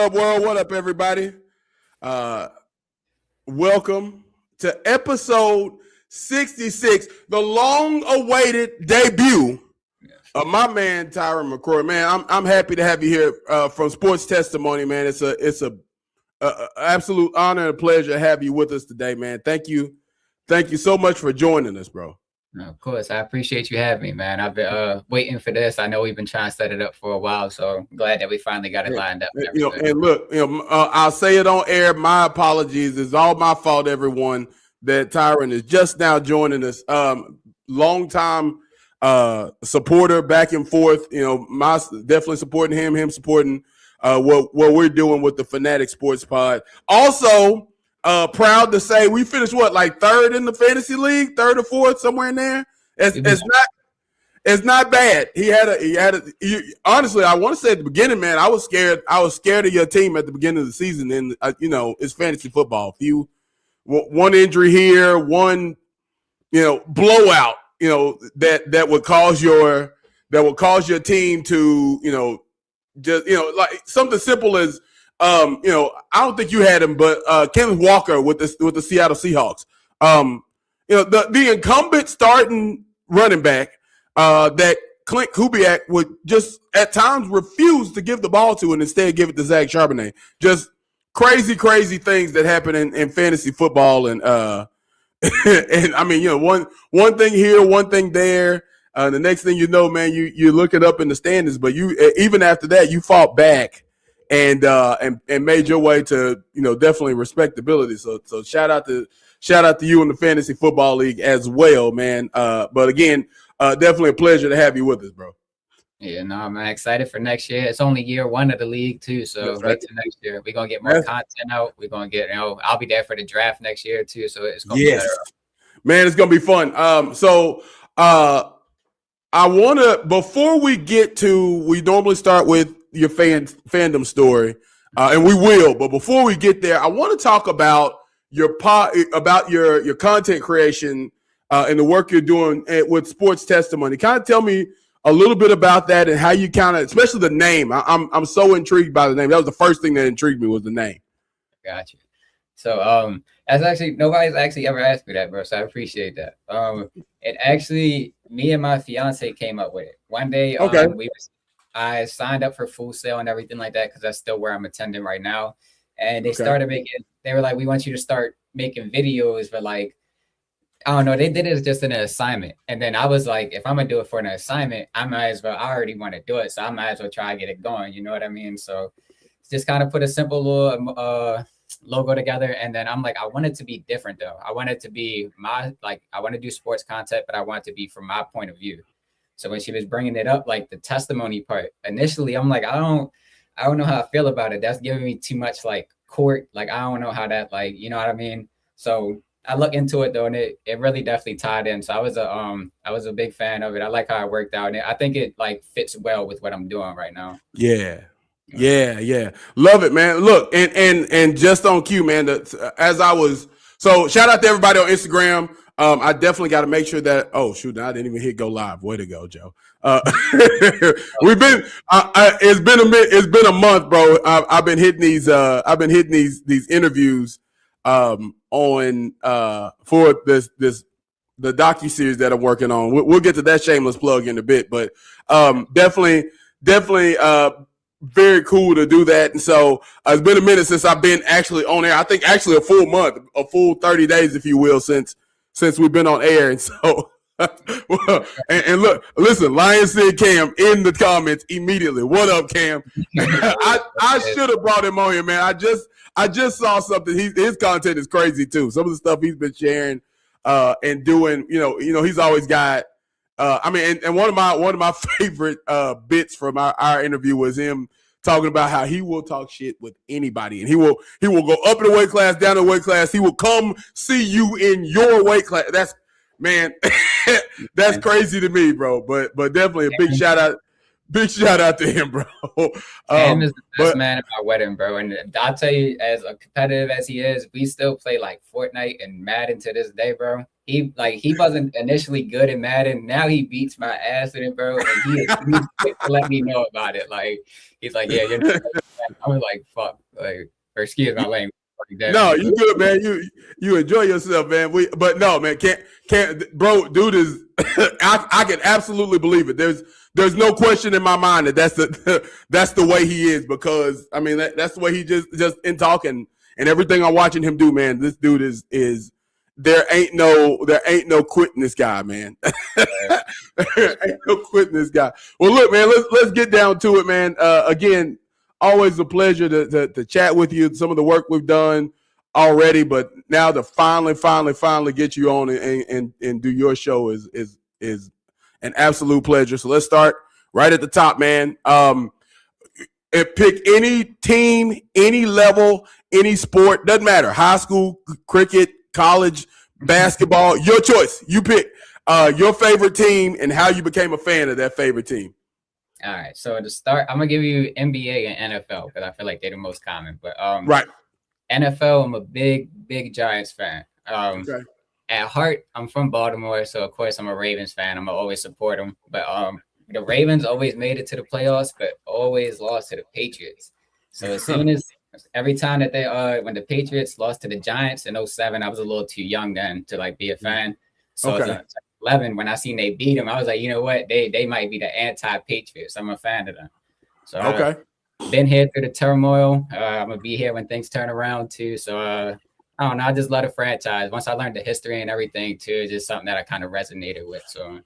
up, world? What up, everybody? Welcome to episode 66, the long-awaited debut of my man Tyran McCrory. Man, I'm happy to have you here from Sports Testimony, man. It's a absolute honor and pleasure to have you with us today, man. Thank you so much for joining us, bro. Of course, I appreciate you having me, man. I've been waiting for this. I know we've been trying to set it up for a while, so I'm glad that we finally got it lined up. And look, I'll say it on air. My apologies. It's all my fault, everyone, that Tyran is just now joining us. Long time supporter, back and forth. My definitely supporting him supporting what we're doing with the Fanatic Sports Pod. Also, proud to say we finished like third in the fantasy league, third or fourth, somewhere in there. It's not bad. Honestly, I want to say at the beginning, man, I was scared of your team at the beginning of the season, and it's fantasy football. One injury here, one blowout, that would cause your team to just like something simple as I don't think you had him, but Kenneth Walker with the Seattle Seahawks. The incumbent starting running back that Clint Kubiak would just at times refuse to give the ball to and instead give it to Zach Charbonnet. Just crazy things that happen in fantasy football. And and I mean, one thing here, one thing there. The next thing you know, man, you look it up in the standings, but you even after that, you fought back and made your way to definitely respectability. So shout out to you in the Fantasy Football League as well, man. But again, definitely a pleasure to have you with us, bro. Yeah, no, I'm excited for next year. It's only year one of the league too, so wait till next year. We're gonna get more content out. We're gonna get I'll be there for the draft next year too, so it's gonna be better. Man, it's gonna be fun. I want to, before we get to, we normally start with your fandom story, and we will. But before we get there, I want to talk about your content creation and the work you're doing with Sports Testimony. Kind of tell me a little bit about that and how you kind of, especially the name. I'm so intrigued by the name. That was the first thing that intrigued me was the name. Gotcha. So that's actually nobody's actually ever asked me that, bro. So I appreciate that. It actually, me and my fiance came up with it one day. Okay. I signed up for Full Sail and everything like that because that's still where I'm attending right now. And they started they were like, we want you to start making videos for like, I don't know. They did it just in an assignment. And then I was like, if I'm going to do it for an assignment, I already want to do it. So I might as well try to get it going. You know what I mean? So just kind of put a simple little logo together. And then I'm like, I want it to be different though. I want it to be I want to do sports content, but I want it to be from my point of view. So when she was bringing it up, like the testimony part, initially, I'm like, I don't know how I feel about it. That's giving me too much like court. Like, I don't know how that, like, you know what I mean? So I look into it though, and it really definitely tied in. So I was a big fan of it. I like how it worked out. And I think it like fits well with what I'm doing right now. Yeah. Love it, man. Look, and just on cue, man, so shout out to everybody on Instagram. I definitely got to make sure that, I didn't even hit go live. Way to go, Joe. It's been a month, bro. I've been hitting these interviews on for the docuseries that I'm working on. We'll get to that shameless plug in a bit, but definitely very cool to do that. And so it's been a minute since I've been actually on air. I think actually a full month, a full 30 days, if you will, since we've been on air. And so and look, listen, Lion said Cam in the comments immediately. What up, Cam? I should have brought him on here, man. I just saw something. His content is crazy too. Some of the stuff he's been sharing and doing, he's always got and one of my favorite bits from our interview was him talking about how he will talk shit with anybody, and he will go up in the weight class, down in the weight class. He will come see you in your weight class. That's crazy to me, bro. But definitely a big shout out to him, bro. Cam is the best man at my wedding, bro. And I'll tell you, as competitive as he is, we still play like Fortnite and Madden to this day, bro. he wasn't initially good in Madden. Now he beats my ass in it, bro. And he's quick to let me know about it. Like he's like, yeah, you're not I was like, fuck, like, or excuse my language. No, you good, man. You enjoy yourself, man. But no, man, can't, bro. Dude is, I can absolutely believe it. There's no question in my mind that that's the way he is, because I mean that's the way he just in talking and everything I'm watching him do, man. This dude is there ain't no quitting this guy, man. There ain't no quitting this guy. Well, look, man, let's get down to it, man. Again, always a pleasure to chat with you. Some of the work we've done already, but now to finally get you on and do your show is an absolute pleasure. So let's start right at the top, man. Pick any team, any level, any sport, doesn't matter. High school, cricket, college, basketball, your choice. You pick your favorite team and how you became a fan of that favorite team. All right, so to start, I'm gonna give you NBA and NFL because I feel like they're the most common. But right, NFL, I'm a big Giants fan. Okay. At heart, I'm from Baltimore, so of course I'm a Ravens fan. I'm gonna always support them. But the Ravens always made it to the playoffs, but always lost to the Patriots. So as soon as every time that they when the Patriots lost to the Giants in 2007, I was a little too young then to like be a fan. So Okay. 11, when I seen they beat them, I was like, you know what, they might be the anti-Patriots. I'm a fan of them. So Okay. been here through the turmoil. I'm gonna be here when things turn around too. So I don't know. I just love the franchise. Once I learned the history and everything too, it's just something that I kind of resonated with. So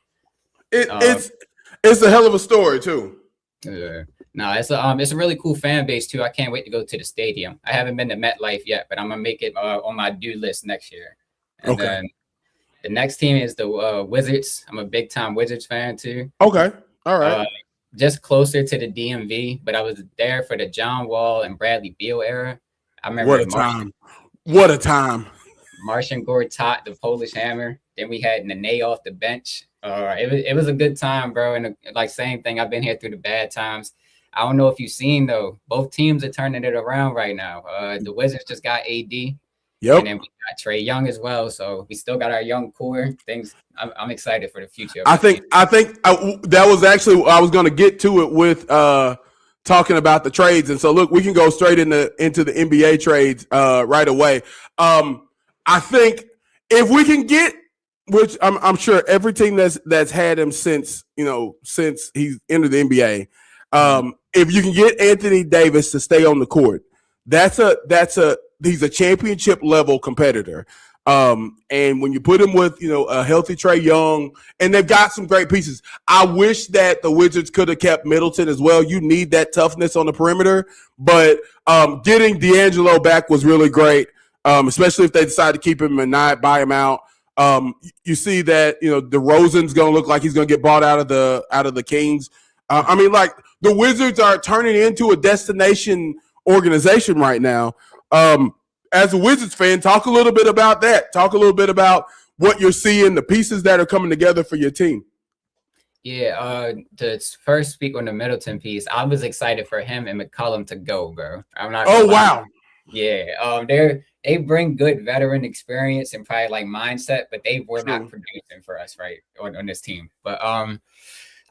it's a hell of a story too. No, it's a really cool fan base too. I can't wait to go to the stadium. I haven't been to MetLife yet, but I'm gonna make it on my do list next year. And then the next team is the Wizards. I'm a big time Wizards fan too. Okay. All right. Just closer to the DMV, but I was there for the John Wall and Bradley Beal era. I remember What a time. Martian Gortat, the Polish Hammer. Then we had Nene off the bench. It was a good time, bro. And like same thing, I've been here through the bad times. I don't know if you've seen though, both teams are turning it around right now. The Wizards just got AD. Yep. And then we got Trae Young as well. So we still got our young core. I'm excited for the future. I think that was actually, I was going to get to it with talking about the trades. And so look, we can go straight into the NBA trades right away. I think if we can get, which I'm sure every team that's had him since he's entered the NBA, if you can get Anthony Davis to stay on the court, he's a championship level competitor. And when you put him with, a healthy Trae Young, and they've got some great pieces. I wish that the Wizards could have kept Middleton as well. You need that toughness on the perimeter, but getting D'Angelo back was really great. Especially if they decide to keep him and not buy him out. You see that, DeRozan's going to look like he's going to get bought out of the Kings. The Wizards are turning into a destination organization right now. As a Wizards fan, talk a little bit about that. Talk a little bit about what you're seeing, the pieces that are coming together for your team. Yeah, to first speak on the Middleton piece, I was excited for him and McCollum to go, bro. I'm not. Oh, wow. Yeah, they bring good veteran experience and probably like mindset, but they were not producing for us right on this team. But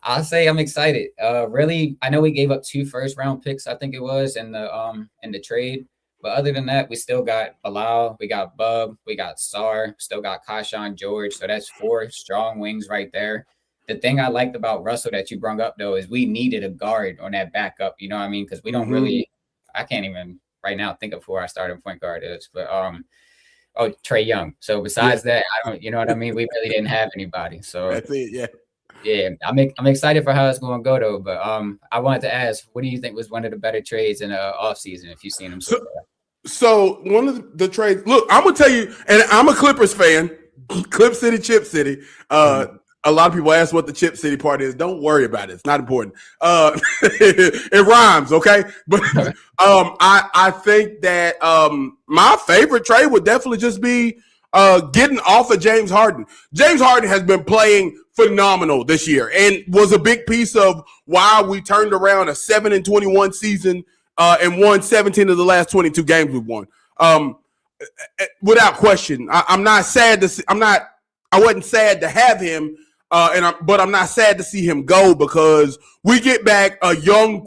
I'll say I'm excited. Really, I know we gave up 2 first-round picks, I think it was, in the trade. But other than that, we still got Bilal, we got Bub, we got Sar, still got Kashawn George. So that's 4 strong wings right there. The thing I liked about Russell that you brought up, though, is we needed a guard on that backup. You know what I mean? Because we don't really – I can't even right now think of who our starting point guard is. But Trae Young. So besides that, I don't – you know what I mean? We really didn't have anybody. So that's it, yeah. Yeah, I'm excited for how it's going to go, though. But I wanted to ask, what do you think was one of the better trades in the offseason if you've seen them so far? So one of the trades – look, I'm going to tell you – and I'm a Clippers fan, Clip City, Chip City. A lot of people ask what the Chip City part is. Don't worry about it. It's not important. It rhymes, okay? But I think that my favorite trade would definitely just be getting off of James Harden. James Harden has been playing phenomenal this year and was a big piece of why we turned around a 7-21 season and won 17 of the last 22 games we've won. Without question, I'm not sad to see. I'm not wasn't sad to have him, but I'm not sad to see him go because we get back a young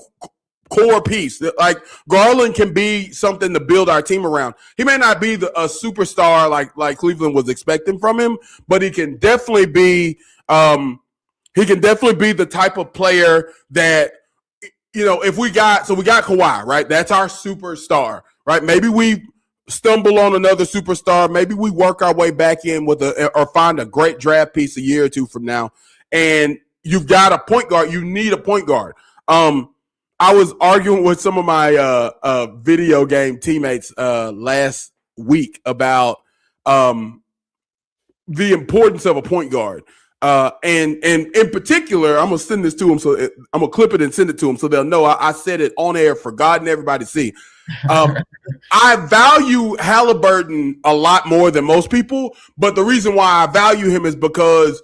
core piece. Like Garland can be something to build our team around. He may not be a superstar like Cleveland was expecting from him, but he can definitely be the type of player that, if we got Kawhi, right? That's our superstar, right? Maybe we stumble on another superstar. Maybe we work our way back in or find a great draft piece a year or two from now. And you've got a point guard. You need a point guard. I was arguing with some of my video game teammates last week about the importance of a point guard. And in particular, I'm gonna send this to them. I'm gonna clip it and send it to them so they'll know I said it on air for God and everybody to see. I value Halliburton a lot more than most people, but the reason why I value him is because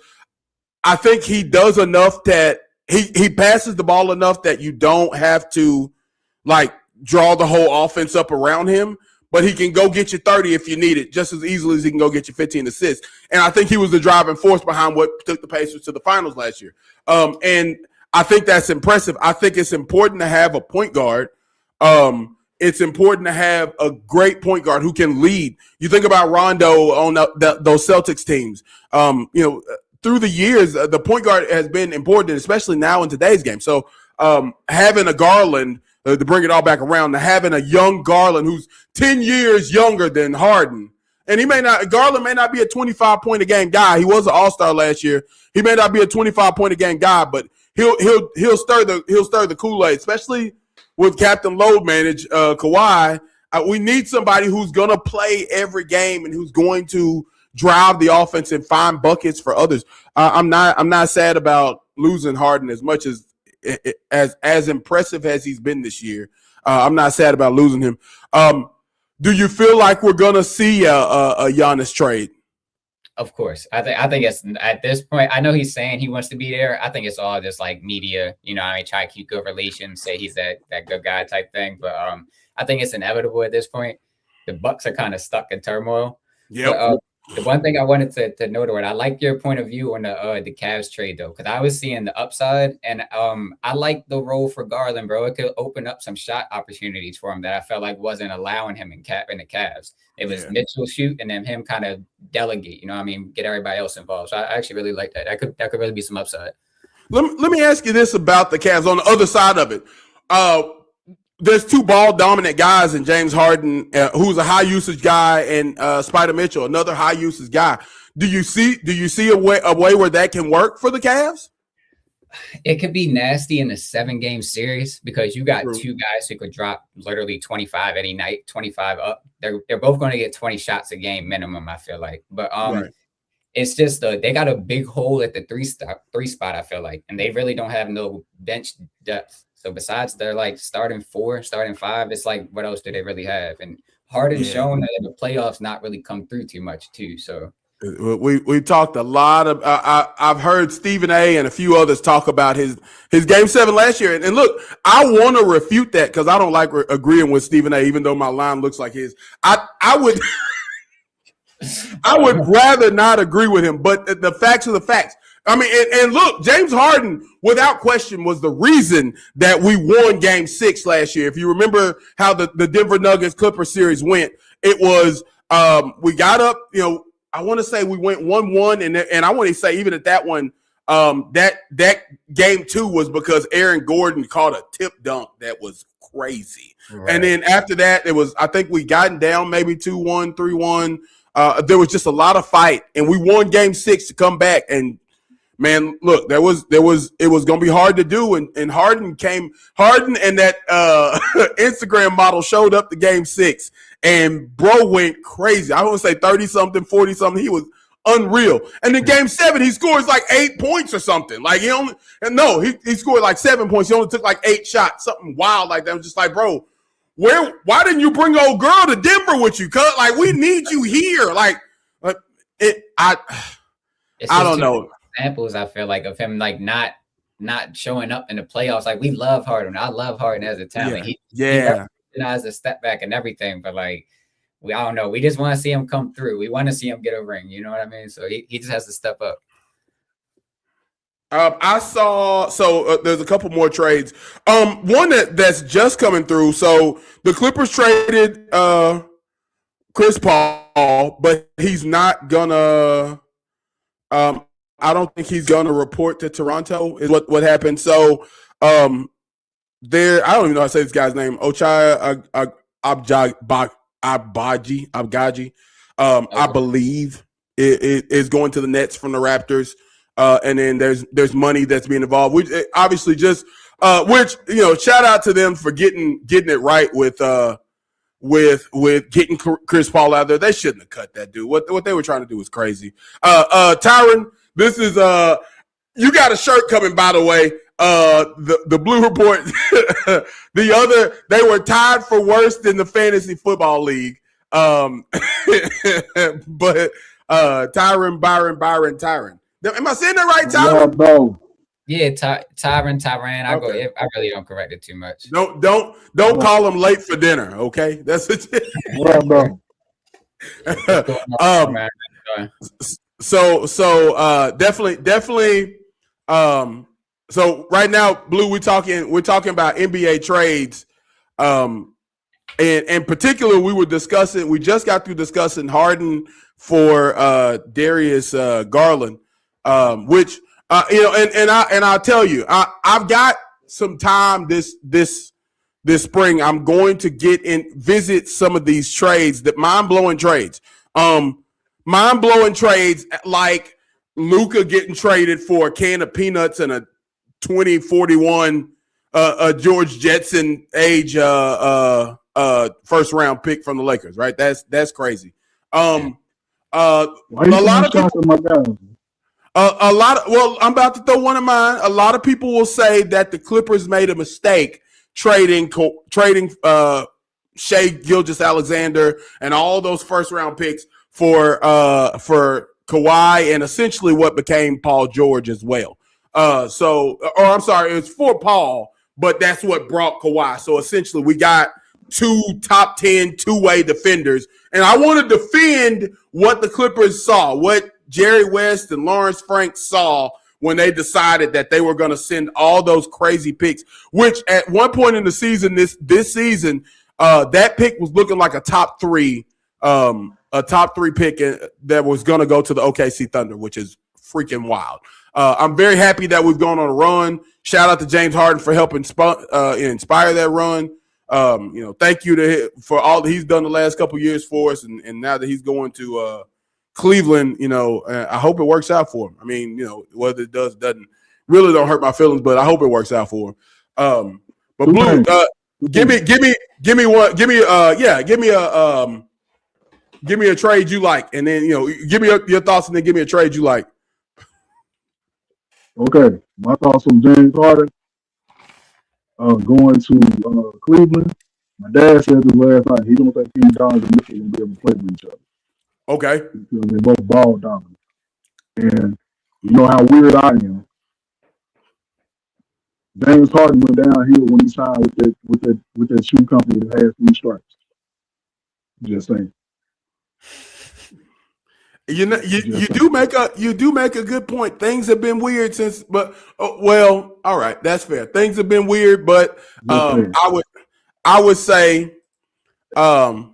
I think he does enough that he passes the ball enough that you don't have to draw the whole offense up around him, but he can go get you 30 if you need it just as easily as he can go get you 15 assists. And I think he was the driving force behind what took the Pacers to the finals last year. And I think that's impressive. I think it's important to have a point guard. It's important to have a great point guard who can lead. You think about Rondo on those Celtics teams. Through the years, the point guard has been important, especially now in today's game. So having a Garland, to bring it all back around, to having a young Garland who's 10 years younger than Harden, and Garland may not be a 25-point-a-game guy. He was an all-star last year. He may not be a 25-point-a-game guy, but he'll stir the Kool-Aid, especially with Captain Load Manage Kawhi. We need somebody who's going to play every game and who's going to drive the offense and find buckets for others. I'm not sad about losing Harden as much as impressive as he's been this year. I'm not sad about losing him. Do you feel like we're going to see a Giannis trade? Of course. I think it's at this point, I know he's saying he wants to be there. I think it's all just like media, try to keep good relations, say he's that good guy type thing. But I think it's inevitable at this point. The Bucks are kind of stuck in turmoil. Yep. The one thing I wanted to note, I like your point of view on the Cavs trade though, because I was seeing the upside, and I like the role for Garland, bro. It could open up some shot opportunities for him that I felt like wasn't allowing him in the Cavs. It was Mitchell shoot and then him kind of delegate, get everybody else involved. So I actually really like that. That could really be some upside. Let me ask you this about the Cavs on the other side of it. There's two ball dominant guys in James Harden, who's a high usage guy, and Spider Mitchell, another high usage guy. Do you see a way where that can work for the Cavs? It could be nasty in a 7-game series because you got two guys who could drop literally 25 any night, 25 up. They're both going to get 20 shots a game minimum, I feel like. But it's just they got a big hole at the three spot, I feel like, and they really don't have no bench depth. So besides their starting 4, starting 5, it's like, what else do they really have? And Harden's shown that in the playoffs not really come through too much too. So we talked a lot of. I've heard Stephen A. and a few others talk about his Game 7 last year. And look, I want to refute that because I don't like agreeing with Stephen A. Even though my line looks like his. I would I would rather not agree with him, but the facts are the facts. I mean, and look, James Harden, without question, was the reason that we won Game 6 last year. If you remember how the Denver Nuggets Clippers series went, it was we got up, I want to say we went 1-1, and I want to say even at that one, that Game 2 was because Aaron Gordon caught a tip dunk that was crazy. Right. And then after that, it was, I think we gotten down maybe 2-1, 3-1. There was just a lot of fight, and we won Game 6 to come back. And man, look, it was going to be hard to do. And Harden and that Instagram model showed up to Game 6, and bro went crazy. I want to say 30-something, 40-something. He was unreal. And then Game 7, he scores like 8 points or something. Like he scored like 7 points. He only took like 8 shots, something wild like that. I'm just like, bro, why didn't you bring old girl to Denver with you? Cause like we need you here. I don't know. Examples I feel like of him like not showing up in the playoffs. Like we love Harden. I love Harden as a talent. He recognized the step back and everything, but like I don't know. We just want to see him come through. We want to see him get a ring. You know what I mean? So he just has to step up. I saw there's a couple more trades. One that's just coming through. So the Clippers traded Chris Paul, but he's not gonna. I don't think he's gonna report to Toronto. Is what happened. So there, I don't even know how to say this guy's name. Ochai Agbaji. Okay. I believe it is going to the Nets from the Raptors. And then there's money that's being involved. Which obviously just which shout out to them for getting it right with getting Chris Paul out there. They shouldn't have cut that dude. What they were trying to do was crazy. Tyran, this is you got a shirt coming, by the way. The Blue Report, they were tied for worst in the fantasy football league. But Tyran. Am I saying that right, Tyran? No. Yeah, Tyran. I Okay. I really don't correct it too much. Don't call him late for dinner, okay? That's it. No. So definitely so right now, Blue, we're talking about NBA trades. And in particular, we just got through discussing Harden for Darius Garland. Which and I'll tell you, I've got some time this spring. I'm going to visit some of these trades, that mind-blowing trades. Mind-blowing trades like Luka getting traded for a can of peanuts and a 2041 George Jetson age first round pick from the Lakers, right? That's crazy. A lot of people. I'm about to throw one of mine. A lot of people will say that the Clippers made a mistake trading Shai Gilgeous-Alexander and all those first round picks for Kawhi and essentially what became Paul George as well. I'm sorry, it's for Paul, but that's what brought Kawhi. So essentially, we got two top 10 two-way defenders, and I want to defend what the Clippers saw, what Jerry West and Lawrence Frank saw when they decided that they were going to send all those crazy picks, which at one point in the season, this season, that pick was looking like a top three pick that was going to go to the OKC Thunder, which is freaking wild. I'm very happy that we've gone on a run. Shout out to James Harden for helping inspire that run. Thank you for all that he's done the last couple years for us, and now that he's going to Cleveland, I hope it works out for him. I mean, whether it doesn't really don't hurt my feelings, but I hope it works out for him. But Blue, give me a trade you like, and then give me your thoughts, and then give me a trade you like. Okay, my thoughts on James Harden going to Cleveland. My dad said this last night. He don't think Kenny Dollars and Mitchell will be able to play with each other. Okay, because they both ball dominant, and you know how weird I am. James Harden went downhill when he signed with that shoe company that has 3 stripes. Just saying. You do make a good point. Things have been weird since, but all right, that's fair. Things have been weird, but I would say so.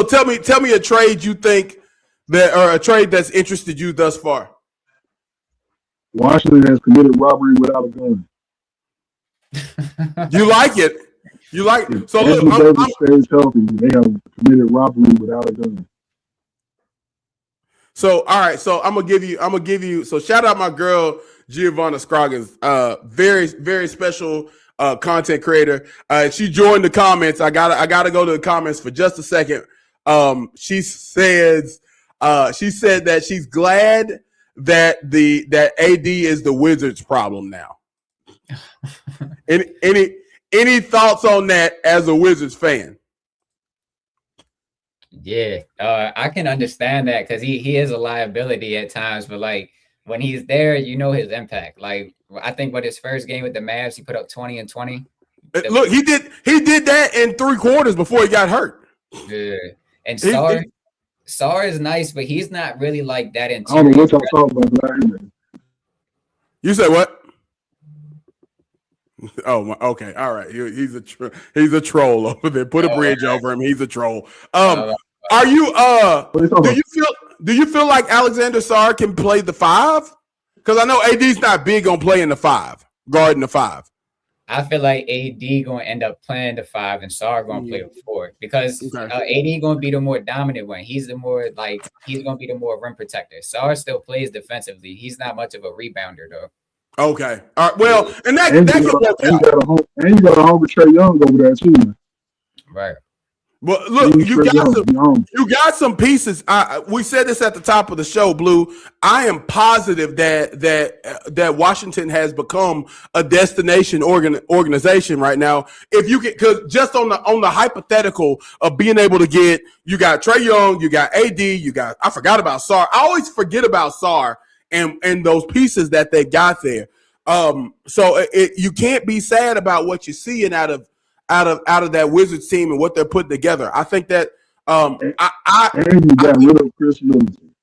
Tell me a trade you think or a trade that's interested you thus far. Washington has committed robbery without a gun. You like it? You like it? So look, stays healthy. They have committed robbery without a gun. So all right, so I'm gonna give you. So shout out my girl Giovanna Scroggins, very very special content creator. She joined the comments. I gotta go to the comments for just a second. She said that she's glad that AD is the Wizards' problem now. Any thoughts on that as a Wizards fan? Yeah, I can understand that because he is a liability at times, but like when he's there, his impact. Like I think his first game with the Mavs, he put up 20 and 20. Look, he did that in 3 quarters before he got hurt. Yeah. And He- Sar is nice, but he's not really like that I don't know interior. what y'all talking about, but I hear that. You say what? Oh, okay, all right. He's a troll over there. Put a bridge over him. He's a troll. Are you do you feel like Alexander Sarr can play the 5? Because I know AD's not big on playing the 5, guarding the 5. I feel like AD gonna end up playing the 5 and Sar gonna play the 4 because AD gonna be the more dominant one. He's gonna be the more rim protector. Sar still plays defensively. He's not much of a rebounder though. Okay. All right. Well, and you got a home with Trae Young over there too, man. Right. Well, look, you got some pieces. We said this at the top of the show, Blue. I am positive that Washington has become a destination organization right now. If you get, because just on the hypothetical of being able to get, you got Trae Young, you got AD, I forgot about Sarr. I always forget about Sarr and those pieces that they got there. So you can't be sad about what you're seeing out of that Wizards team and what they're putting together. I think that and you got rid of Chris Middleton.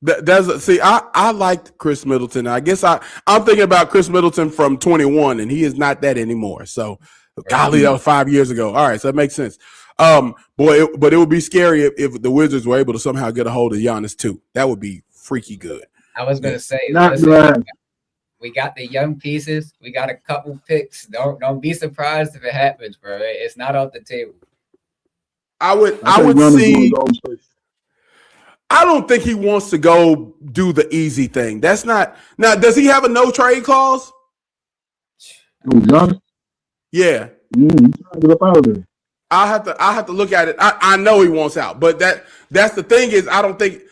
I liked Chris Middleton. I guess I'm thinking about Chris Middleton from 21, and he is not that anymore. So, golly, that was 5 years ago. All right, so that makes sense. But it would be scary if the Wizards were able to somehow get a hold of Giannis too. That would be freaky good. I was gonna say, we got the young pieces. We got a couple picks. Don't be surprised if it happens, bro. It's not off the table. I would see. I don't think he wants to go do the easy thing. That's not now. Does he have a no trade clause? Yeah. Get up out of there. I have to look at it. I know he wants out, but that's the thing is I don't think.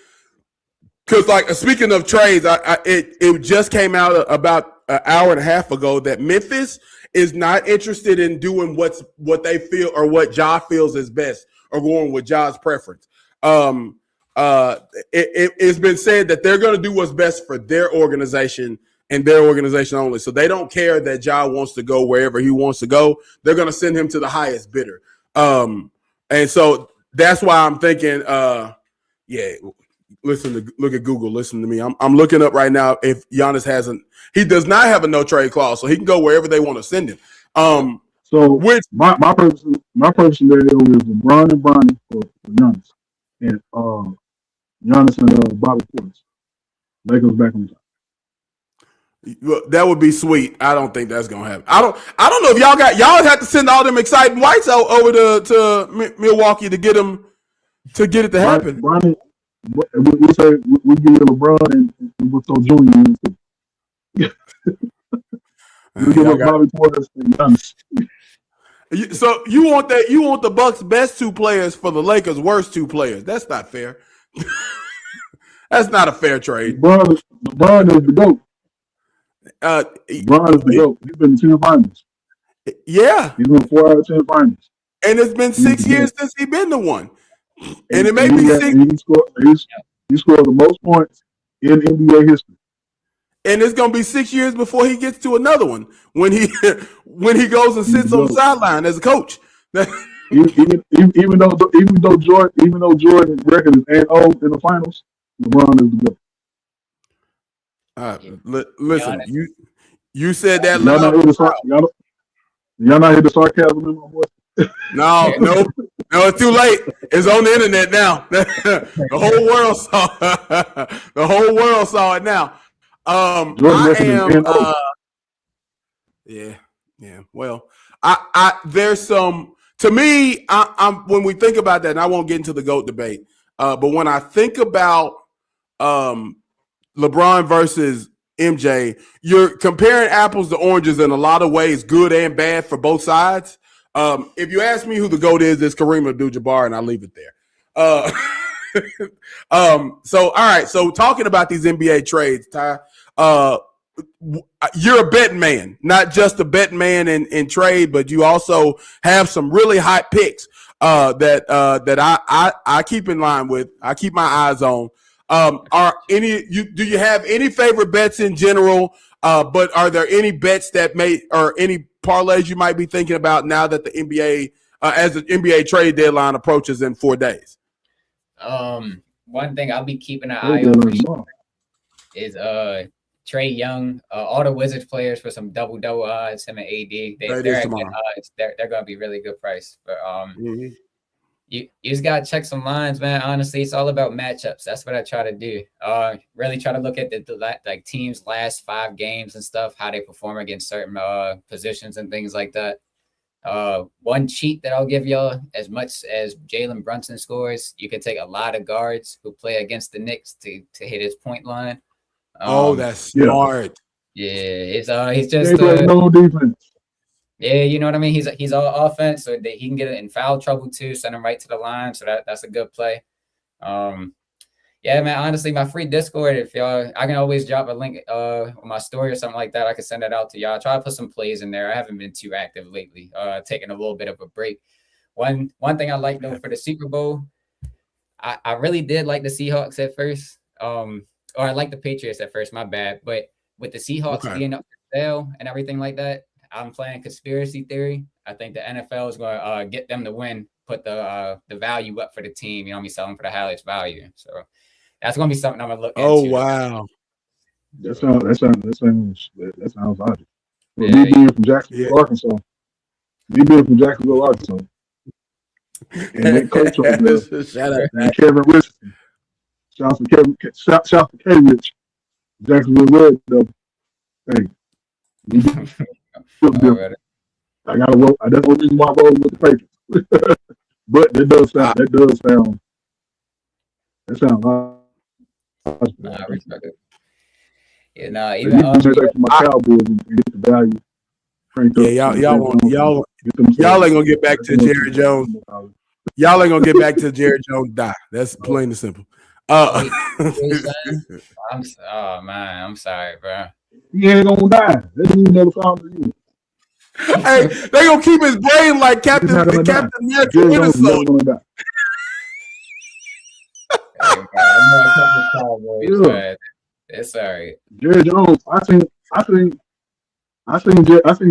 Because, like, speaking of trades, it just came out about an hour and a half ago that Memphis is not interested in doing what they feel or what Ja feels is best or going with Ja's preference. It's been said that they're going to do what's best for their organization and their organization only. So they don't care that Ja wants to go wherever he wants to go. They're going to send him to the highest bidder. And so that's why I'm thinking, look at Google. Listen to me. I'm looking up right now if Giannis he does not have a no trade clause, so he can go wherever they want to send him. My person there is LeBron and Bronny for Giannis, and Giannis and Bobby Portis. Lakers back on top. That would be sweet. I don't think that's gonna happen. I don't know if y'all have to send all them exciting whites out over to Milwaukee to get it to happen. Bronny, we say we give LeBron and we'll throw Junior in too. We give Bobby Portis and Giannis. So you want the Bucks' best 2 players for the Lakers' worst 2 players? That's not fair. That's not a fair trade. LeBron is the GOAT. LeBron is the GOAT. He's been in 10 finals. Yeah, he's been 4 out of 10 finals, and it's been 6 years since he's been the one. And it may be 6. He scored the most points in NBA history. And it's gonna be 6 years before he gets to another one when he goes and sits on the sideline as a coach. even though Jordan's record is 8-0 in the finals, LeBron is the GOAT. Listen, you said that. Y'all not hear the sarcasm in my voice? No, it's too late. It's on the internet now. The whole world saw it now. Yeah. Well, there's some. To me, I'm when we think about that, and I won't get into the GOAT debate. But when I think about LeBron versus MJ, you're comparing apples to oranges in a lot of ways, good and bad for both sides. If you ask me who the GOAT is, it's Kareem Abdul-Jabbar, and I'll leave it there. So all right. So talking about these NBA trades, Ty, you're a betting man, not just a betting man in trade, but you also have some really hot picks that I keep in line with. I keep my eyes on. Do you have any favorite bets in general? But are there any bets that or any parlays you might be thinking about now that the NBA as the NBA trade deadline approaches in 4 days? One thing I'll be keeping an eye on for sure is Trae Young, all the Wizards players for some double odds. Him and AD, they're at good odds. They're gonna be really good price. But you just gotta check some lines, man. Honestly, it's all about matchups. That's what I try to do. Really try to look at the like teams' last 5 games and stuff, how they perform against certain positions and things like that. One cheat that I'll give y'all: as much as Jalen Brunson scores, you can take a lot of guards who play against the Knicks to hit his point line. That's smart. Yeah, he's just no defense. Yeah, you know what I mean. He's all offense, so that he can get in foul trouble too. Send him right to the line, so that's a good play. Yeah, man. Honestly, my free Discord, if y'all, I can always drop a link on my story or something like that. I can send it out to y'all. Try to put some plays in there. I haven't been too active lately. Taking a little bit of a break. One thing I like though for the Super Bowl, I really did like the Seahawks at first. Or I like the Patriots at first. My bad, but with the Seahawks being up for sale and everything like that, I'm playing conspiracy theory. I think the NFL is going to get them to win, put the value up for the team. You know, me selling for the highest value. So that's going to be something I'm going to look into. Oh, wow. That sounds logic. Well, me being from Jacksonville, Arkansas. And that coach over there, shout out and Kevin Richardson. Shout out to K Rich. Jacksonville Red Devil. Hey. I gotta vote. That's the reason why I voted with the Patriots. But that sounds logical. Nah, I respect it. Yeah, even my Cowboys and get the value. Yeah, y'all ain't gonna get back to Jerry Jones. Y'all ain't gonna get back to Jerry Jones die. That's plain and simple. I'm sorry, bro. He ain't gonna die. That dude never found you. Hey, they gonna keep his brain like Captain America Winter Soldier. It's all right. Jerry Jones, I seen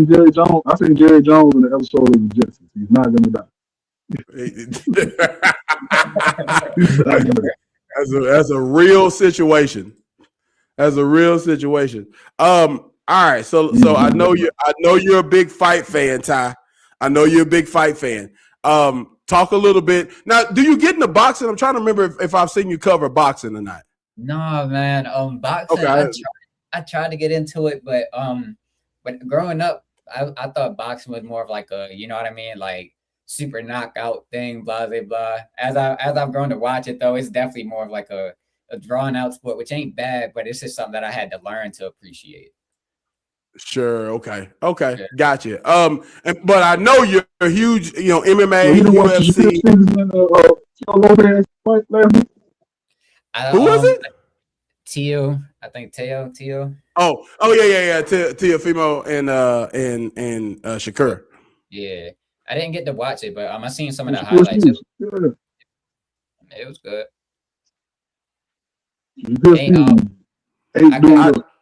Jerry Jones. I seen Jerry Jones in the episode of the Jetsons. He's not gonna die. That's a real situation. That's a real situation. All right, so I know you're a big fight fan, Ty. I know you're a big fight fan. Talk a little bit. Now, do you get into boxing? I'm trying to remember if I've seen you cover boxing or not. No, man. Boxing. Okay. I tried to get into it, but growing up, I thought boxing was more of like a, you know what I mean, like super knockout thing, blah blah blah. As I've grown to watch it, though, it's definitely more of like a drawn out sport, which ain't bad, but it's just something that I had to learn to appreciate. Sure. Okay. Yeah. Gotcha. But I know you're a huge, MMA, UFC. Who was it? Teo. I think Teo. Oh yeah. Teofimo and Shakur. Yeah, I didn't get to watch it, but I seen some of the highlights. It was good.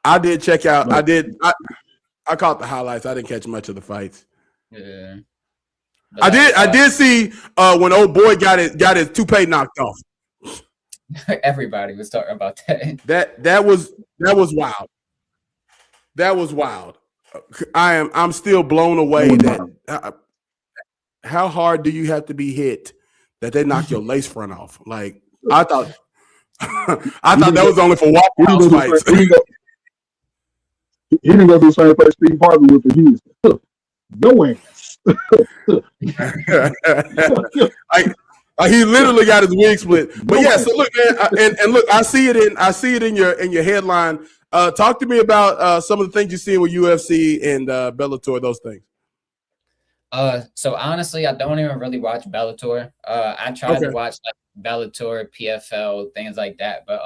I did check out. I caught the highlights. I didn't catch much of the fights. Yeah. I did see when old boy got his toupee knocked off. Everybody was talking about that. That was wild. That was wild. I'm still blown away that how hard do you have to be hit that they knock your lace front off? Like I thought that was only for walk-house fights. He didn't go to the same place Steve Harvey with the Hughes. No ass. He literally got his wig split. But yeah, so look, man, and look, I see it in your headline. Talk to me about some of the things you see with UFC and Bellator, those things. So honestly, I don't even really watch Bellator. I tried to watch like Bellator, PFL, things like that, but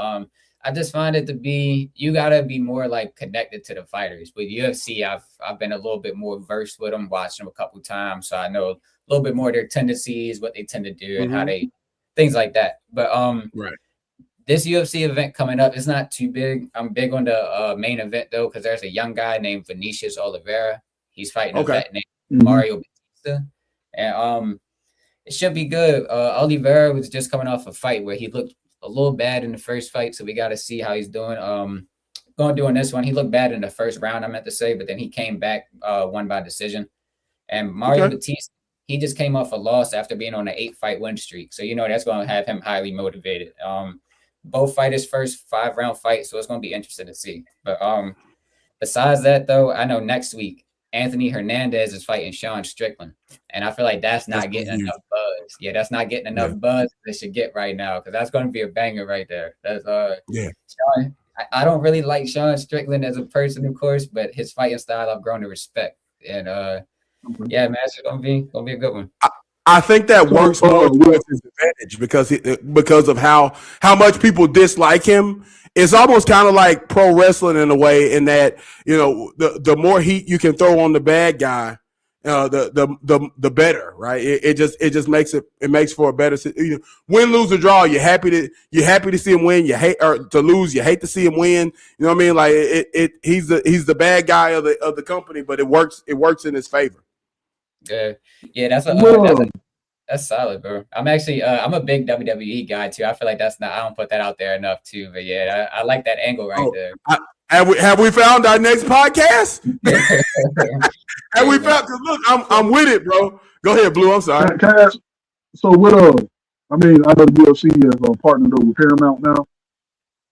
I just find it to be, you gotta be more like connected to the fighters. With UFC, I've been a little bit more versed with them, watched them a couple times, so I know a little bit more their tendencies, what they tend to do, and how they things like that. But this UFC event coming up is not too big. I'm big on the main event though, because there's a young guy named Vinicius Oliveira. He's fighting a vet named Mario Batista, and It should be good. Oliveira was just coming off a fight where he looked a little bad in the first fight, so we got to see how he's doing. Going to do in this one, he looked bad in the first round, I meant to say, but then he came back, won by decision. And Mario Batista, he just came off a loss after being on an 8-fight win streak, so that's going to have him highly motivated. Both fighters' first 5-round fight, so it's going to be interesting to see. But besides that, though, I know next week Anthony Hernandez is fighting Sean Strickland, and I feel like that's not getting enough buzz. Yeah, that's not getting enough buzz they should get right now, because that's going to be a banger right there. That's Sean, I don't really like Sean Strickland as a person, of course, but his fighting style I've grown to respect, and man, it's gonna be a good one. I think that works more towards his advantage because of how much people dislike him. It's almost kind of like pro wrestling in a way, in that the more heat you can throw on the bad guy, the better, right? It just makes for a better win, lose, or draw. You're happy to see him win. You hate or to lose. You hate to see him win. You know what I mean? Like he's the bad guy of the company, but it works in his favor. Yeah, that's solid, bro. I'm actually I'm a big WWE guy too. I feel like I don't put that out there enough too. But yeah, I like that angle right there. Have we found our next podcast? Have we found? Cause look, I'm with it, bro. Go ahead, Blue. I'm sorry. Can I ask, so what? I know the UFC has partnered up with Paramount now,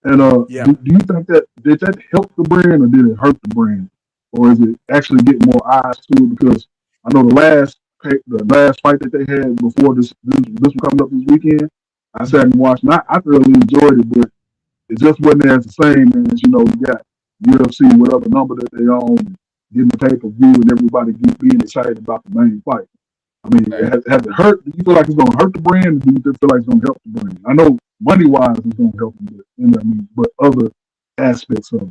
and do you think did that help the brand or did it hurt the brand, or is it actually getting more eyes to it? Because I know the last fight that they had before this one coming up this weekend, I sat and watched, and I thoroughly enjoyed it, but it just wasn't as the same as you got UFC, whatever number that they own, getting the pay-per-view and everybody being excited about the main fight. I mean, has it hurt? Do you feel like it's going to hurt the brand, or do you feel like it's going to help the brand? I know money-wise it's going to help them, but other aspects of it.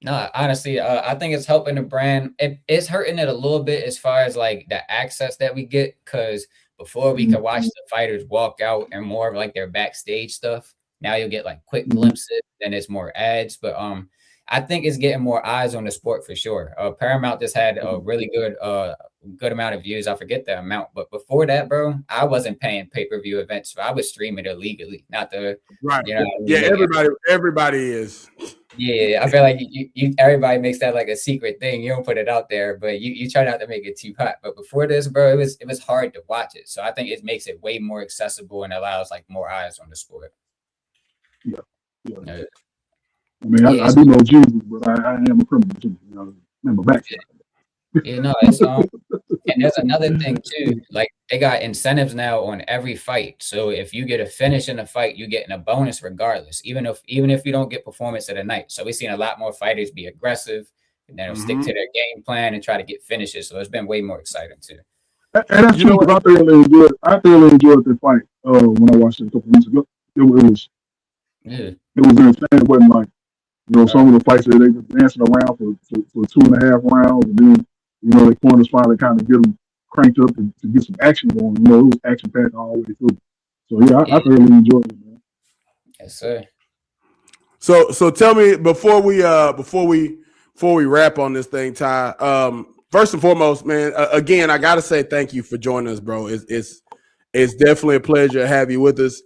No, honestly, I think it's helping the brand. It's hurting it a little bit as far as like the access that we get, because before we could watch the fighters walk out and more of like their backstage stuff. Now you'll get like quick glimpses, and it's more ads. But I think it's getting more eyes on the sport for sure. Paramount just had a really good amount of views. I forget the amount, but before that, bro, I wasn't paying pay-per-view events, so I was streaming it illegally, not the right. Everybody is. Yeah, I feel like you everybody makes that like a secret thing. You don't put it out there, but you try not to make it too hot. But before this, bro, it was hard to watch it. So I think it makes it way more accessible and allows like more eyes on the sport. Yeah. I mean, I do know Jesus, but I am a criminal too. I'm a backside. It's and there's another thing too. Like they got incentives now on every fight. So if you get a finish in a fight, you getting a bonus regardless, even if you don't get performance of the night. So we've seen a lot more fighters be aggressive and then stick to their game plan and try to get finishes. So it's been way more exciting too. And that's true. I thoroughly enjoyed the fight when I watched it a couple weeks ago. It was insane. It wasn't like some of the fights that they just dancing around for 2.5 rounds, and then the corners finally kind of get them cranked up to get some action going. It was action packed all the way through. So I thoroughly enjoyed it, man. Yes, sir. So tell me before we wrap on this thing, Ty. First and foremost, man. Again, I gotta say thank you for joining us, bro. It's definitely a pleasure to have you with us.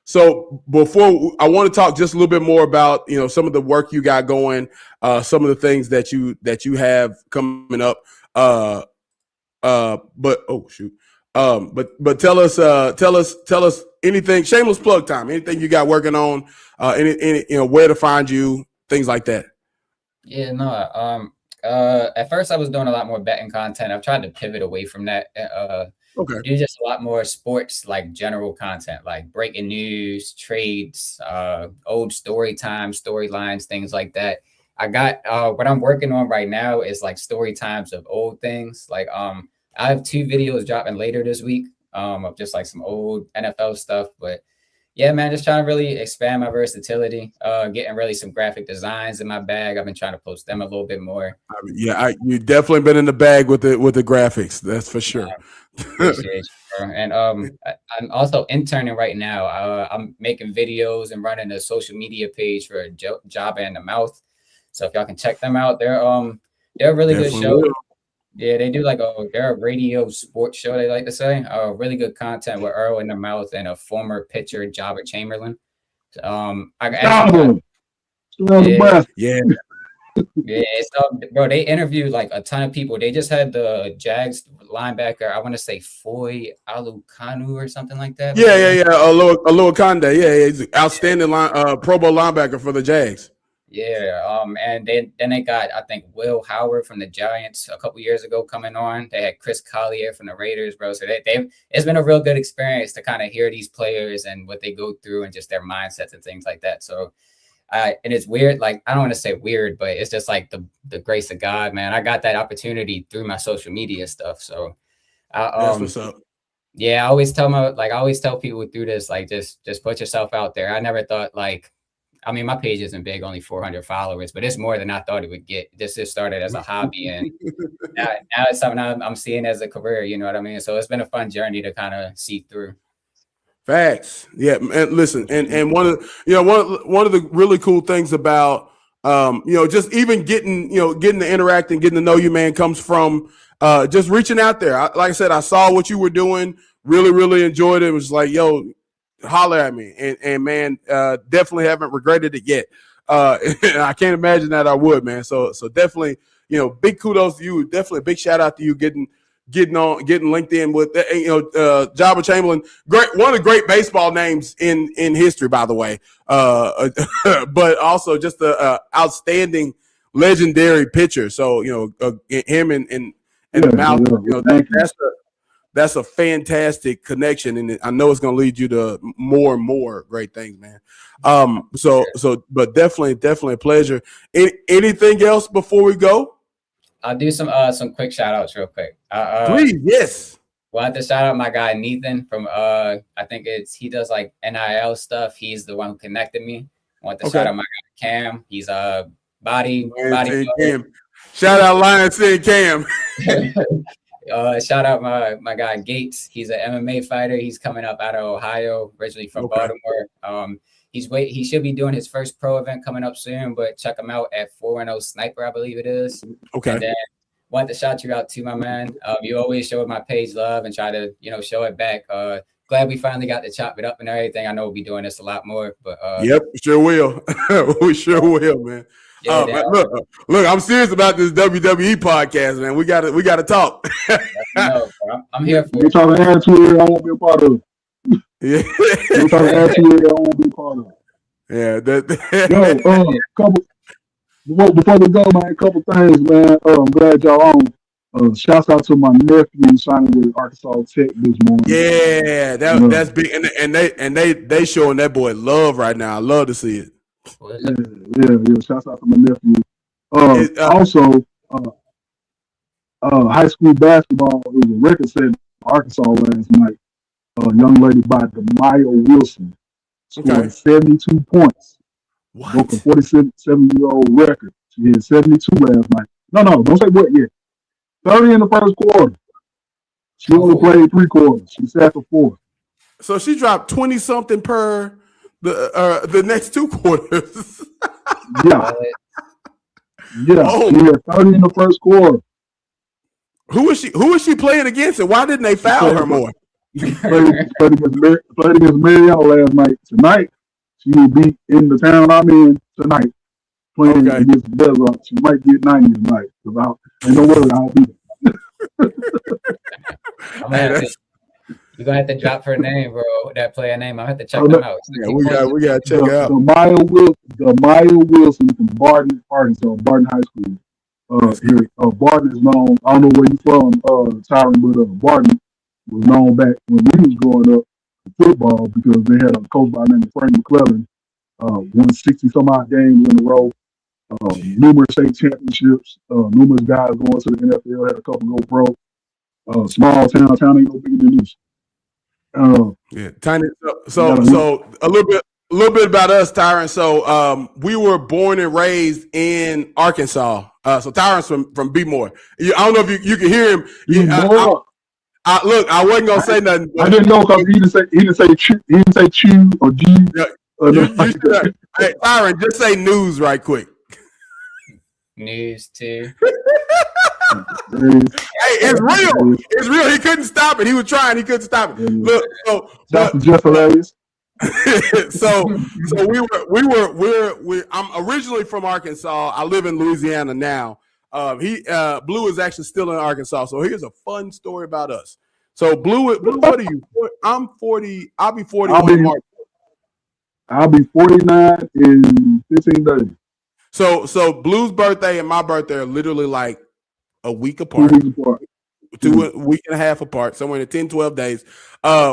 So before I want to talk just a little bit more about some of the work you got going, some of the things that you have coming up. But tell us anything. Shameless plug time. Anything you got working on? Any where to find you, things like that. Yeah, no. At first I was doing a lot more betting content. I've tried to pivot away from that. Do just a lot more sports, like general content, like breaking news, trades, old story time, storylines, things like that. I got what I'm working on right now is like story times of old things. Like I have 2 videos dropping later this week of just like some old NFL stuff. But yeah, man, just trying to really expand my versatility, getting really some graphic designs in my bag. I've been trying to post them a little bit more. You've definitely been in the bag with the graphics. That's for sure. Appreciate you, bro. And I'm also interning right now. I'm making videos and running a social media page for Jabba in the Mouth. So if y'all can check them out, they're a really good show. Yeah, they do like they're a radio sports show, they like to say. Really good content with Earl in the Mouth and a former pitcher, Jabba Chamberlain. I actually got, Yeah. yeah, so, bro, they interviewed like a ton of people. They just had the Jags linebacker, I want to say Foy Alukanu or something like that. Yeah. Aloha Conde. Yeah, he's an outstanding Pro Bowl linebacker for the Jags. Yeah, and then they got, I think, Will Howard from the Giants a couple years ago coming on. They had Chris Collier from the Raiders, bro. So it's been a real good experience to kind of hear these players and what they go through and just their mindsets and things like that. So, and it's weird, like, I don't want to say weird, but it's just like the grace of God, man. I got that opportunity through my social media stuff. So, that's what's up. Yeah, I always tell people through this, like, just put yourself out there. I never thought, like, I mean, my page isn't big, only 400 followers, but it's more than I thought it would get. This just started as a hobby, and now it's something I'm seeing as a career. You know what I mean? So it's been a fun journey to kind of see through. Facts. Yeah, and listen, and one of the really cool things about just even getting to interact and getting to know you, man, comes from just reaching out there. Like I said, I saw what you were doing, really enjoyed it. It was like, yo, holler at me, and man, definitely haven't regretted it yet. And I can't imagine that I would, man. So definitely, big kudos to you. Definitely a big shout out to you getting linked in with Jabba Chamberlain, one of the great baseball names in history, by the way. But also just a outstanding, legendary pitcher. So him and Mouth, that's a fantastic connection, and I know it's going to lead you to more and more great things, man. But definitely a pleasure. Anything else before we go? I'll do some quick shout outs real quick. Please, yes. Well, I have to shout out my guy Nathan from I think he does like NIL stuff. He's the one who connected me. I want to shout out my guy Cam. He's body. Cam. Shout out Lions and Cam. Shout out my guy Gates. He's an MMA fighter. He's coming up out of Ohio, originally from Baltimore. He should be doing his first pro event coming up soon, but check him out at 410 Sniper, I believe it is. Okay. And then want to shout you out too, my man. You always show my page love and try to show it back. Glad we finally got to chop it up and everything. I know we'll be doing this a lot more, but yep, sure will. We sure will, man. Yeah, look, I'm serious about this WWE podcast, man. We gotta talk. I'm here for it. Trying to add to it, I won't be a part of it. Yeah. Trying to add to it, I won't be a part of it. Yeah, before we go, man, a couple things, man. I'm glad y'all on. Shouts out to my nephew signing with Arkansas Tech this morning. Yeah, that's big, and they showing that boy love right now. I love to see it. Yeah. Shouts out to my nephew. Also, high school basketball. It was a record set in Arkansas last night. A young lady by Demaya Wilson scored 72 points. Broke a 47-year-old record. She had 72 last night. No, don't say what yet. 30 in the first quarter. She only played 3 quarters. She sat for 4. So she dropped 20-something per the next 2 quarters. Yeah. She had 30 in the first quarter. Who is she playing against, and why didn't they foul her more? Played against Marietta last night. Tonight, she will be in the town I'm in tonight, playing against the Desert. She might get 90 tonight. And don't worry, I'll be there. You're gonna have to drop her name, bro. That player name. I'll have to check them out. Yeah, we gotta check it out. Demaya Wilson from Barton, Arkansas, Barton High School. Barton is known. I don't know where you're from, Tyran, but Barton was known back when we was growing up in football because they had a coach by the name of Frank McClellan, won 60-some-odd games in a row, numerous state championships, numerous guys going to the NFL, had a couple go pro. Small town ain't no bigger than this. Tiny. So a little bit about us, Tyran. So we were born and raised in Arkansas. So Tyran's from B-More. I don't know if you can hear him. Look, I wasn't gonna say nothing. I didn't know because he didn't say chew or G. Hey, Tyran, just say news right quick. News too. Hey, it's real. It's real. He couldn't stop it. He was trying. He couldn't stop it. Look, that's just hilarious. so I'm originally from Arkansas. I live in Louisiana now. Blue is actually still in Arkansas. So here's a fun story about us. So Blue, what are you? I'm 40. I'll be 41 in March. I'll be 49 in 15 days. So Blue's birthday and my birthday are literally like a week apart. 2 weeks apart. A week and a half apart, somewhere in the 10, 12 days.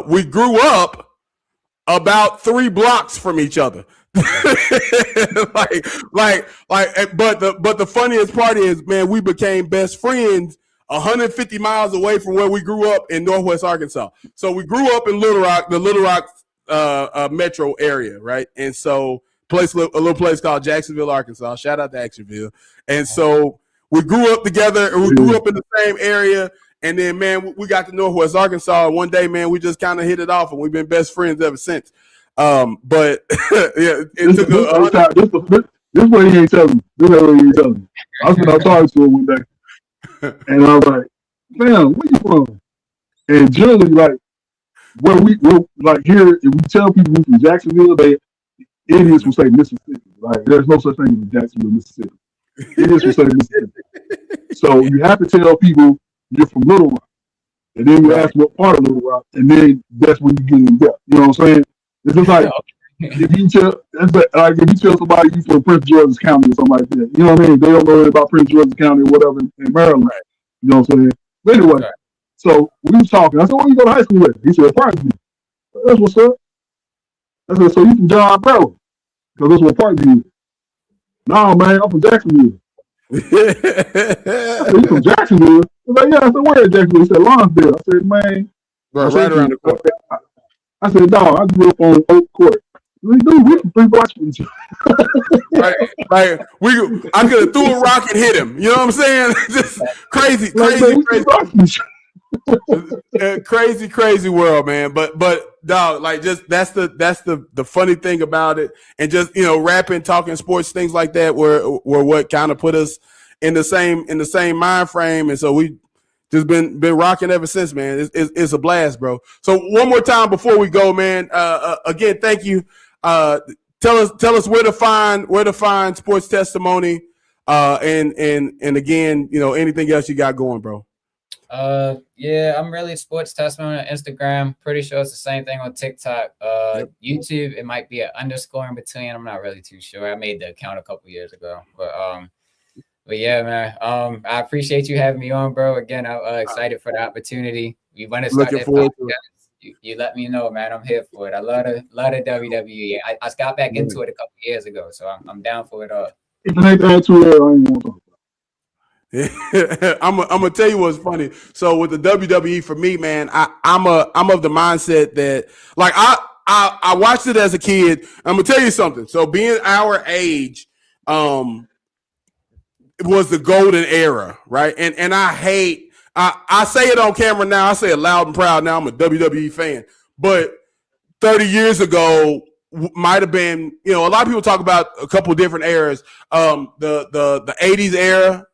We grew up about 3 blocks from each other. But the funniest part is, man, we became best friends 150 miles away from where we grew up in Northwest Arkansas. So we grew up in Little Rock, the Little Rock metro area, right? And so a little place called Jacksonville, Arkansas. Shout out to Jacksonville. And so we grew up together, and we grew up in the same area. And then, man, we got to Northwest Arkansas. And one day, man, we just kind of hit it off, and we've been best friends ever since. But yeah, it took this way he ain't telling me. This way he ain't telling me. I was talking to him one day, and I was like, "Man, where you from?" And generally, like, we're like here, if we tell people we're from Jacksonville, idiots will say Mississippi. Like, there's no such thing as Jacksonville, Mississippi. Idiots will say Mississippi. So you have to tell people you're from Little Rock, and then you ask what part of Little Rock, and then that's when you get in depth. You know what I'm saying? It's just like if you tell somebody you from Prince George's County or something like that, you know what I mean? They don't know about Prince George's County or whatever in Maryland. Right. You know what I'm saying? But anyway, so we was talking. I said, "Where you go to high school with?" He said, "Parkview." That's what's up. I said, "So you from John Barrow?" Because that's what Parkview is. "No, man, I'm from Jacksonville." I said, "You from Jacksonville?" I was like, "Yeah." I said, "Where in Jacksonville?" He said, "Lawrenceville." I said, "Man." Right around the corner. I said, "No, I grew up on Oak Court." We from 3 blocks from each other. Right. I could have threw a rock and hit him. You know what I'm saying? Just crazy. Crazy world, man. But dog, like, just that's the funny thing about it. And just, you know, rapping, talking sports, things like that were what kind of put us in the same mind frame. And so we just been rocking ever since, man. It's a blast, bro. So one more time before we go, man. Again, thank you. Tell us where to find Sports Testimony, and again, you know, anything else you got going, bro. Yeah, I'm really Sports Testimony on Instagram. Pretty sure it's the same thing on TikTok. YouTube, it might be an underscore in between. I'm not really too sure. I made the account a couple years ago, but yeah, man. I appreciate you having me on, bro. Again, I'm excited for the opportunity. We want to start that podcast. You let me know, man. I'm here for it. I love the WWE. I got back into it a couple years ago, so I'm down for it all. If it ain't that too early, I ain't want to talk about it. I'm gonna tell you what's funny. So with the WWE, for me, man, I'm of the mindset that, like, I watched it as a kid. I'm gonna tell you something. So being our age, it was the golden era, right? And I say it on camera now. I say it loud and proud now. I'm a WWE fan. But 30 years ago might have been, you know, a lot of people talk about a couple of different eras. The 80s era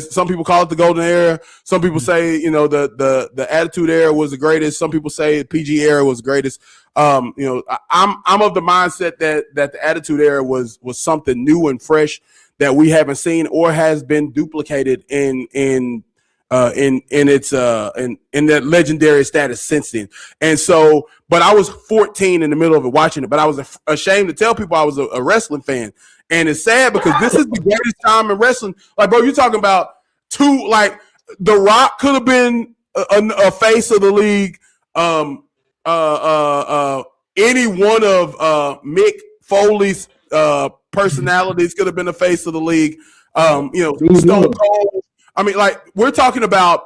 some people call it the golden era. Some people say, you know, the attitude era was the greatest. Some people say the PG era was the greatest. You know, I'm of the mindset that the attitude era was something new and fresh that we haven't seen or has been duplicated in that legendary status since then. And so, but I was 14 in the middle of it watching it, but I was ashamed to tell people I was a wrestling fan. And it's sad because this is the greatest time in wrestling. Like, bro, you're talking about like, The Rock could have been a face of the league. Any one of Mick Foley's personalities could have been the face of the league. You know, Stone Cold. I mean, like, we're talking about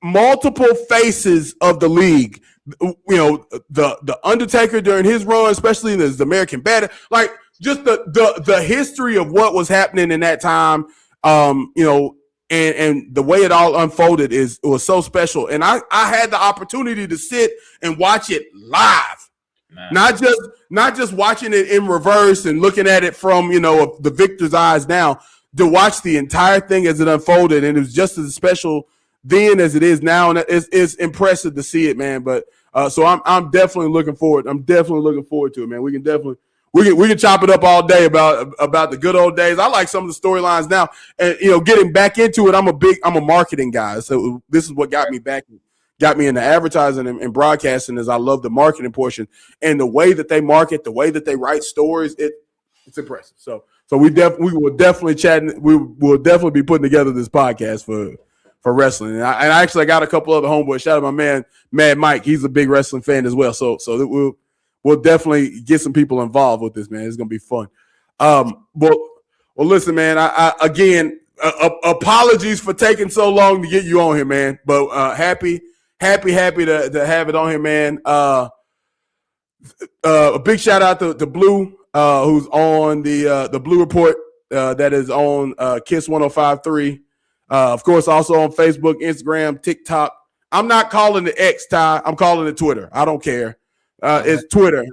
multiple faces of the league. You know, the Undertaker during his run, especially in the American Badass, like, just the history of what was happening in that time. You know, and the way it all unfolded was so special. And I had the opportunity to sit and watch it live. Man. Not just watching it in reverse and looking at it from, you know, the victor's eyes now. to watch the entire thing as it unfolded, and it was just as special then as it is now, and it's impressive to see it, man. But so I'm definitely looking forward. I'm definitely looking forward to it, man. We can chop it up all day about the good old days. I like some of the storylines now, and getting back into it. I'm a marketing guy, so this is what got me into advertising and broadcasting. Is I love the marketing portion and the way that they market, the way that they write stories. It's impressive. So we will definitely chat. We will definitely be putting together this podcast for wrestling. And I actually got a couple other homeboys. Shout out my man Mad Mike. He's a big wrestling fan as well. So we'll definitely get some people involved with this, man. It's gonna be fun. Well, listen, man. I again, apologies for taking so long to get you on here, man. But happy to have it on here, man. A big shout out to Blue, who's on the Blue Report that is on Kiss 105.3. Of course, also on Facebook, Instagram, TikTok. I'm not calling it X, Ty. I'm calling it Twitter. I don't care. It's Twitter.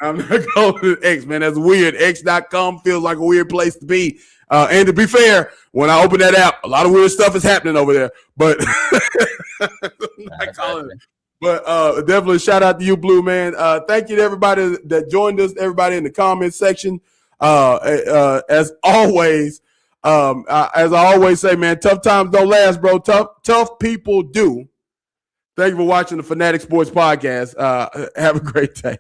I'm not calling it X, man. That's weird. X.com feels like a weird place to be. And to be fair, when I open that app, a lot of weird stuff is happening over there. But I'm not calling it. But definitely shout out to you, Blue, man. Thank you to everybody that joined us, everybody in the comments section. As always, as I always say, man, tough times don't last, bro. Tough people do. Thank you for watching the Fanatic Sports Podcast. Have a great day.